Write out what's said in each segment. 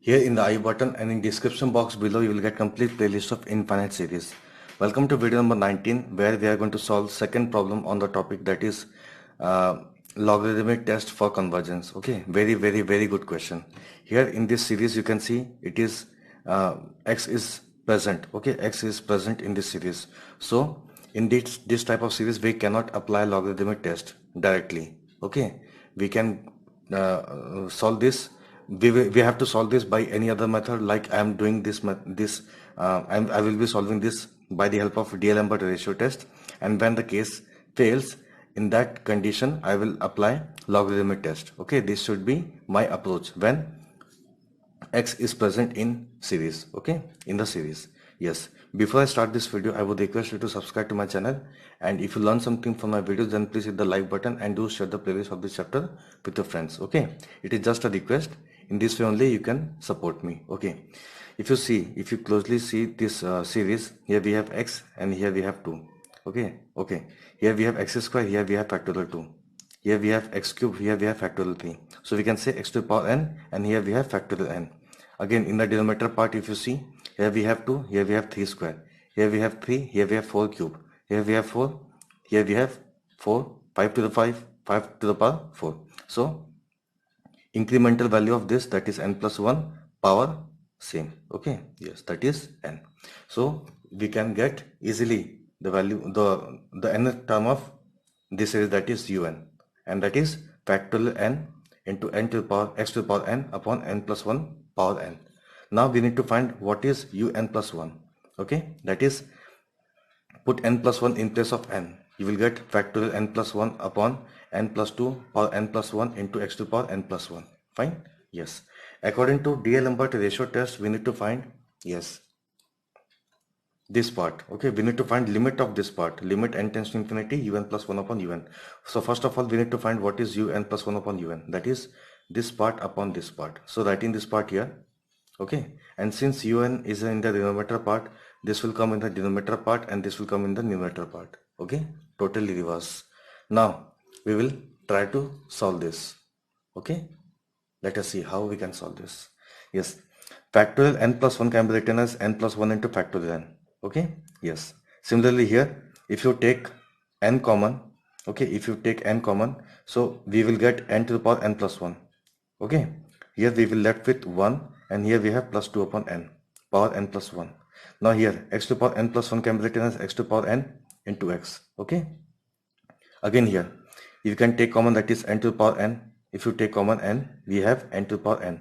Here in the I button and in description box below you will get complete playlist of infinite series. Welcome to video number 19 where we are going to solve second problem on the topic, that is logarithmic test for convergence. Okay, very good question. Here in this series you can see it is x is present. Okay, x is present in this series. So in this type of series we cannot apply logarithmic test directly. Okay, we can solve this. We have to solve this by any other method, like I am doing I will be solving this by the help of D'Alembert ratio test, and when the case fails, in that condition I will apply logarithmic test. Okay, this should be my approach when x is present in series. Okay, in the series. Yes, before I start this video I would request you to subscribe to my channel, and if you learn something from my videos then please hit the like button and do share the playlist of this chapter with your friends. Okay, it is just a request. In this way only you can support me. Okay, if you closely see this series, here we have x and here we have 2. Okay, here we have x square, here we have factorial 2, here we have x cube, here we have factorial 3. So we can say x to the power n, and here we have factorial n. Again, in the denominator part, if you see, here we have 2, here we have 3 square, here we have 3, here we have 4 cube, here we have 4, here we have 4, 5 to the 5 to the power 4. So incremental value of this, that is n plus 1 power same. Okay, yes, that is n. So we can get easily the value, the nth term of this series, that is un, and that is factorial n into n to the power x to the power n upon n plus 1 power n. Now we need to find what is un plus 1. Okay, that is, put n plus 1 in place of n. You will get factorial n plus 1 upon n plus 2 power n plus 1 into x to the power n plus 1. Fine? Yes. According to D'Alembert ratio test, we need to find, yes, this part. Okay, we need to find limit of this part, limit n tends to infinity un plus 1 upon un. So first of all we need to find what is un plus 1 upon un, that is this part upon this part. So writing this part here. Okay, and since un is in the denominator part, this will come in the denominator part and this will come in the numerator part. Okay, totally reverse. Now we will try to solve this. Okay, let us see how we can solve this. Yes, factorial n plus 1 can be written as n plus 1 into factorial n. Okay, yes. Similarly here, if you take n common, okay, if you take n common, so we will get n to the power n plus 1. Okay, here we will left with 1, and here we have plus 2 upon n power n plus 1. Now here x to the power n plus 1 can be written as x to the power n into x. Okay, again here you can take common, that is n to the power n. If you take common n, we have n to the power n.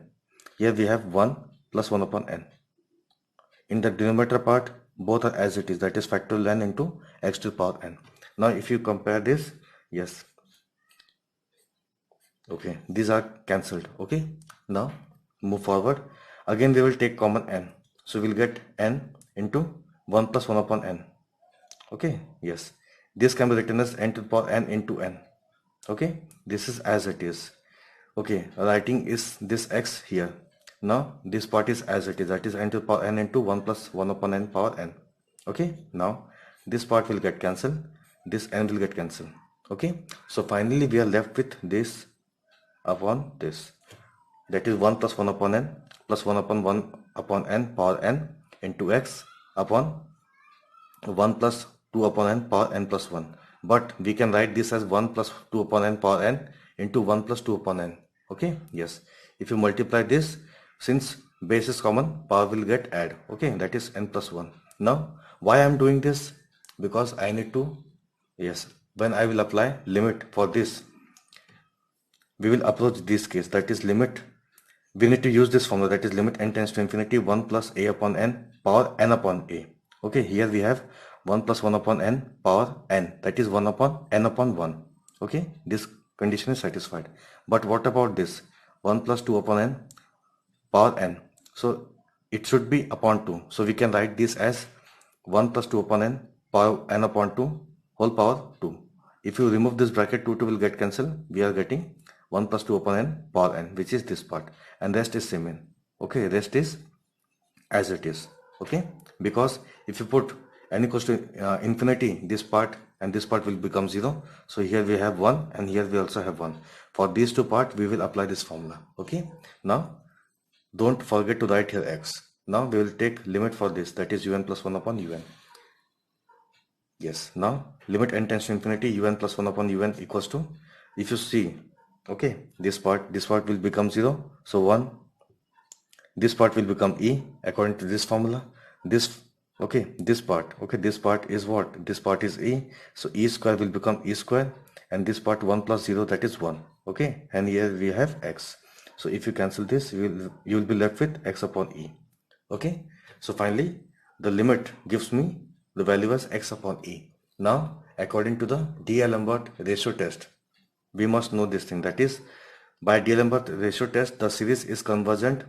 Here we have 1 plus 1 upon n. In the denominator part, both are as it is, that is factorial n into x to the power n. Now if you compare this, yes, okay, these are cancelled. Okay, now move forward. Again we will take common n, so we'll get n into 1 plus 1 upon n. Okay, yes, this can be written as n to the power n into n. Okay, this is as it is. Okay, writing is this x here. Now this part is as it is, that is n to the power n into 1 plus 1 upon n power n. Okay, now this part will get cancelled, this n will get cancelled. Okay, so finally we are left with this upon this, that is 1 plus 1 upon n plus 1 upon 1 upon n power n into x upon 1 plus 2 upon n power n plus 1. But we can write this as 1 plus 2 upon n power n into 1 plus 2 upon n. Okay, yes, if you multiply this, since base is common, power will get add. Okay, that is n plus 1. Now why I am doing this? Because I need to, yes, when I will apply limit for this, we will approach this case, that is limit, we need to use this formula, that is limit n tends to infinity 1 plus a upon n power n upon a. Okay, here we have 1 plus 1 upon n power n, that is 1 upon n upon 1. Okay, this condition is satisfied. But what about this 1 plus 2 upon n power n? So it should be upon 2. So we can write this as 1 plus 2 upon n power n upon 2 whole power 2. If you remove this bracket, 2 will get cancelled. We are getting 1 plus 2 upon n power n, which is this part, and rest is same in. Okay, rest is as it is. Okay, because if you put n equals to infinity, this part and this part will become 0. So here we have 1 and here we also have 1. For these two parts we will apply this formula. Okay, now don't forget to write here x. Now we will take limit for this, that is un plus 1 upon un. Yes, now limit n tends to infinity, un plus 1 upon un equals to, if you see, okay, this part will become 0, so 1, this part will become e according to this formula. This, okay, this part is what, this part is e, so e square will become e square, and this part 1 plus 0, that is 1. Okay, and here we have x. So if you cancel this, you will be left with x upon e. Okay, so finally the limit gives me the value as x upon e. Now according to the D'Alembert ratio test, we must know this thing, that is, by D'Alembert ratio test, the series is convergent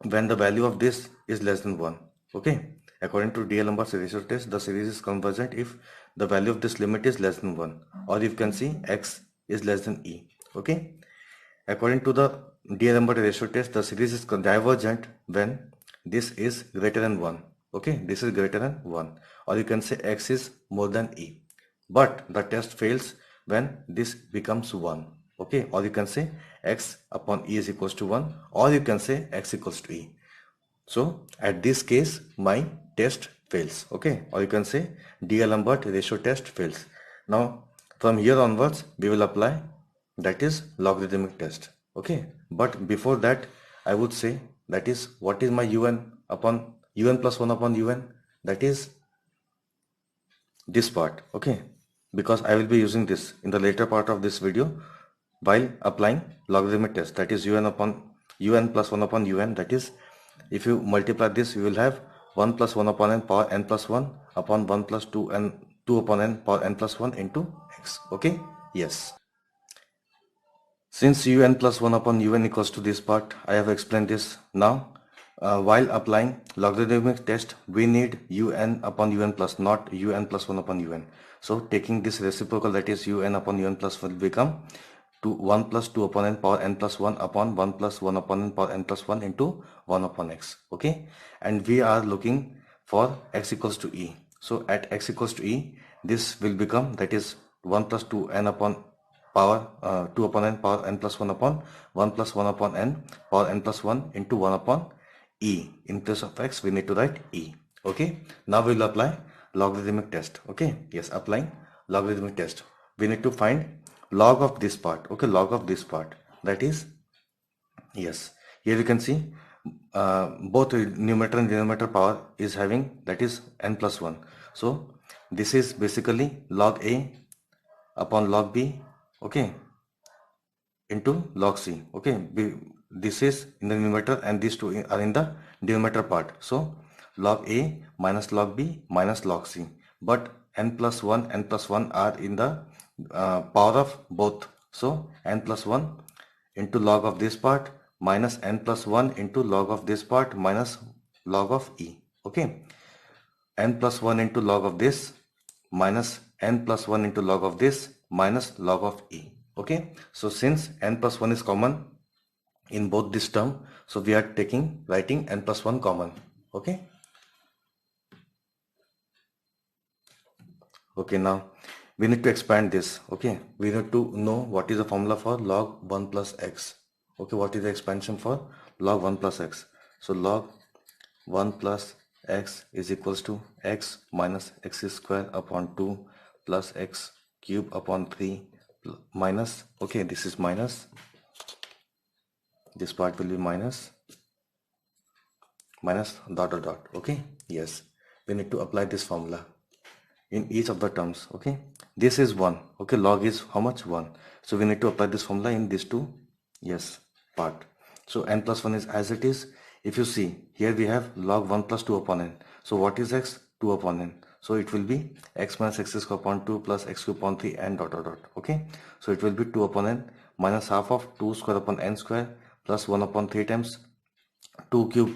when the value of this is less than 1. Okay, according to D'Alembert ratio test, the series is convergent if the value of this limit is less than 1, or you can see x is less than e. Okay, according to the D'Alembert ratio test, the series is divergent when this is greater than 1. Okay, this is greater than 1, or you can say x is more than e. But the test fails when this becomes 1. Okay, or you can say x upon e is equals to 1, or you can say x equals to e. So at this case my test fails. Okay, or you can say D'Alembert ratio test fails. Now from here onwards we will apply, that is, logarithmic test. Okay, but before that I would say, that is, what is my un upon un plus 1 upon un, that is this part. Okay, because I will be using this in the later part of this video while applying logarithmic test, that is un plus 1 upon un, that is, if you multiply this, you will have 1 plus 1 upon n power n plus 1 upon 1 plus 2 and 2 upon n power n plus 1 into x. Okay, yes. Since un plus 1 upon un equals to this part, I have explained this. Now while applying logarithmic test, we need un upon un plus, not un plus 1 upon un. So taking this reciprocal, that is un upon un plus, will become 1 plus 2 upon n power n plus 1 upon 1 plus 1 upon n power n plus 1 into 1 upon x. Okay, and we are looking for x equals to e. So at x equals to e, this will become, that is 1 plus 2 n upon power 2 upon n power n plus 1 upon 1 plus 1 upon n power n plus 1 into 1 upon e. In place of x we need to write e. Okay, now we will apply logarithmic test. Okay, yes, applying logarithmic test, we need to find log of this part. Okay, log of this part, that is, yes, here you can see both numerator and denominator power is having, that is n plus 1. So this is basically log a upon log b, okay, into log c. Okay, this is in the numerator and these two are in the denominator part. So log a minus log b minus log c, but n plus 1 are in the power of both. So n plus 1 into log of this part minus n plus 1 into log of this part minus log of e. Okay, n plus 1 into log of this minus n plus 1 into log of this minus log of e. Okay, so since n plus 1 is common in both this term, so we are writing n plus 1 common. Okay, okay, now we need to expand this. Okay, we need to know what is the formula for log 1 plus x. Okay, what is the expansion for log 1 plus x? So log 1 plus x is equals to x minus x square upon 2 plus x cube upon 3 minus, okay, this is minus, this part will be minus dot dot dot. Okay, yes, we need to apply this formula in each of the terms. Okay, this is 1. Okay, log is how much? 1. So we need to apply this formula in these two, yes, part. So n plus 1 is as it is. If you see here, we have log 1 plus 2 upon n. So what is x? 2 upon n. So it will be x minus x square upon 2 plus x cube upon 3 and dot dot dot. Okay, so it will be 2 upon n minus half of 2 square upon n square plus 1 upon 3 times 2 cube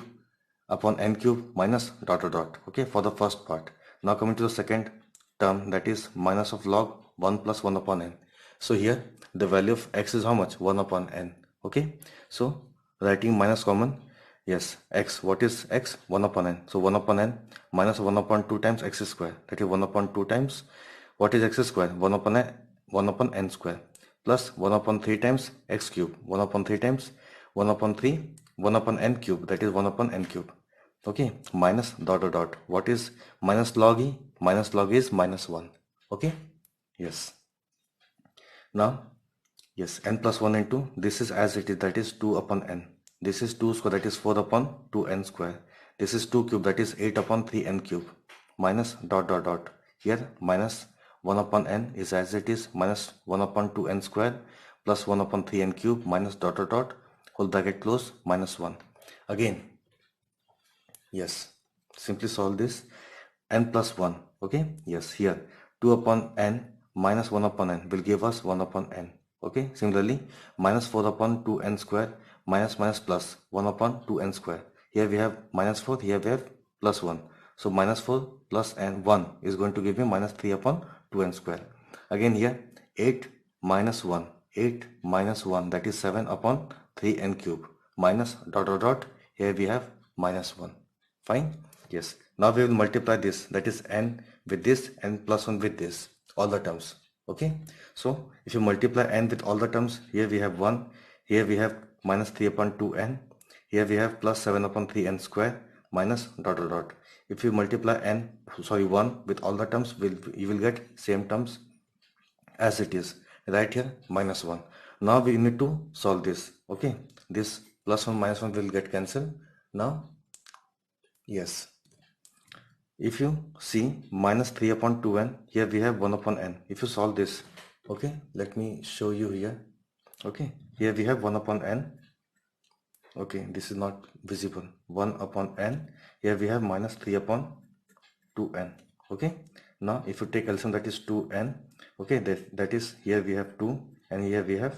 upon n cube minus dot dot dot. Okay, for the first part. Now coming to the second term, that is minus of log 1 plus 1 upon n. So here the value of x is how much? 1 upon n. Okay, so writing minus common, yes, x, what is x? 1 upon n. So 1 upon n minus 1 upon 2 times x square, that is 1 upon 2 times, what is x square? 1 upon n, 1 upon n square plus 1 upon 3 times x cube, 1 upon 3 times 1 upon 3 1 upon n cube, that is 1 upon n cube. Okay, minus dot dot dot. What is minus log e? Minus log e is minus 1. Okay, yes. Now, yes, n plus 1 into, this is as it is, that is 2 upon n. This is 2 square, that is 4 upon 2n square. This is 2 cube, that is 8 upon 3n cube. Minus dot dot dot. Here minus 1 upon n is as it is, minus 1 upon 2n square plus 1 upon 3n cube minus dot dot dot, whole bracket close, minus 1. Again, yes, simply solve this. N plus 1. Okay, yes, here 2 upon n minus 1 upon n will give us 1 upon n. Okay, similarly minus 4 upon 2n square minus minus plus 1 upon 2n square. Here we have minus 4, here we have plus 1. So minus 4 plus n 1 is going to give me minus 3 upon 2n square. Again here 8 minus 1, 8 minus 1, that is 7 upon 3n cube minus dot dot dot. Here we have minus 1. Fine. Yes. Now we will multiply this, that is n with this, n plus 1 with this, all the terms. Okay. So if you multiply n with all the terms, here we have 1, here we have minus 3 upon 2n, here we have plus 7 upon 3n square minus dot dot dot. If you multiply 1 with all the terms, you will get same terms as it is. Right here minus 1. Now we need to solve this. Okay. This plus 1 minus 1 will get cancelled. Now, yes. If you see minus 3 upon 2n, here we have 1 upon n. If you solve this, okay, let me show you here. Okay, here we have 1 upon n. Okay, this is not visible. 1 upon n. Here we have minus 3 upon 2n. Okay, now if you take LCM, that is 2n. Okay, that is, here we have 2 and here we have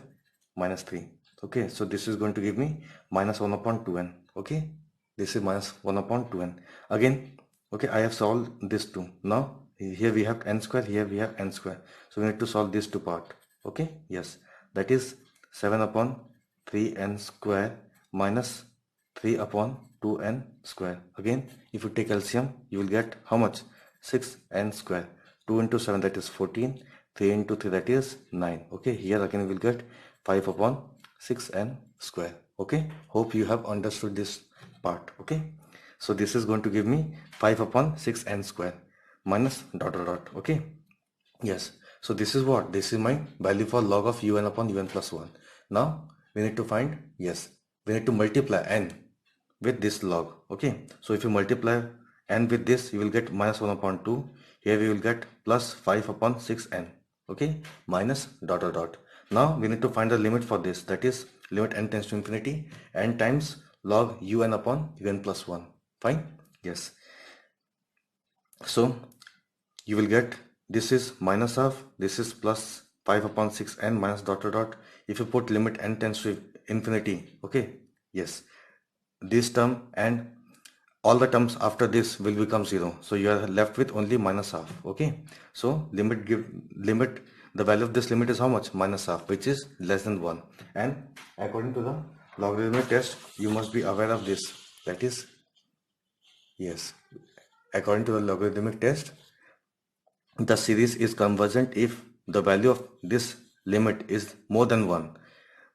minus 3. Okay, so this is going to give me minus 1 upon 2n. Okay, this is minus 1 upon 2n. Again, okay, I have solved this too. Now here we have n square, here we have n square. So we need to solve this two part. Okay, yes, that is 7 upon 3n square minus 3 upon 2n square. Again, if you take LCM, you will get how much? 6n square. 2 into 7, that is 14. 3 into 3, that is 9. Okay, here again we will get 5 upon 6n square. Okay, hope you have understood this part. Okay, so this is going to give me 5 upon 6n square minus dot dot dot. Okay, yes, so this is what? This is my value for log of un upon un plus 1. Now we need to find, yes, we need to multiply n with this log. Okay, so if you multiply n with this, you will get minus 1 upon 2. Here we will get plus 5 upon 6n. Okay, minus dot dot dot. Now we need to find the limit for this, that is limit n tends to infinity, n times log un upon un plus 1. Fine. Yes. So you will get, this is minus half, this is plus 5 upon 6n minus dot dot dot. If you put limit n tends to infinity, okay, yes, this term and all the terms after this will become 0. So you are left with only minus half. Okay, so limit the value of this limit is how much? Minus half, which is less than 1. And according to the logarithmic test, you must be aware of this, that is, yes, according to the logarithmic test, the series is convergent if the value of this limit is more than 1.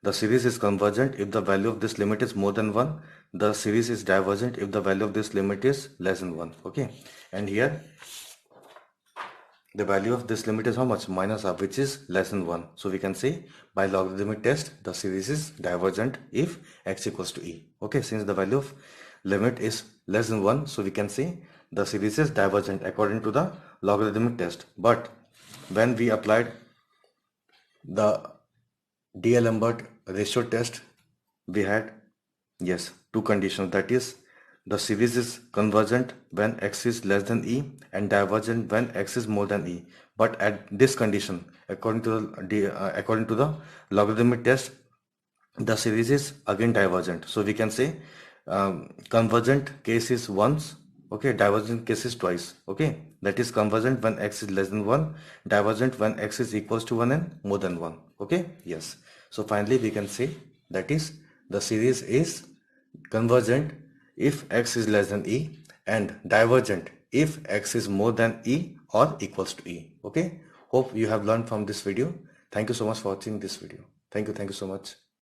The series is convergent if the value of this limit is more than 1. The series is divergent if the value of this limit is less than 1. Okay, and here the value of this limit is how much? Minus half, which is less than 1. So we can say by logarithmic test, the series is divergent if x equals to e. Okay, since the value of limit is less than 1, so we can say the series is divergent according to the logarithmic test. But when we applied the D'Alembert ratio test, we had, yes, two conditions, that is the series is convergent when x is less than e and divergent when x is more than e. But at this condition, according to the logarithmic test, the series is again divergent. So we can say convergent case is once, okay, divergent case is twice. Okay, that is convergent when x is less than 1, divergent when x is equals to 1 and more than 1. Okay, yes. So finally we can say that is the series is convergent if x is less than e and divergent if x is more than e or equals to e. Okay, hope you have learned from this video. Thank you so much for watching this video. Thank you so much.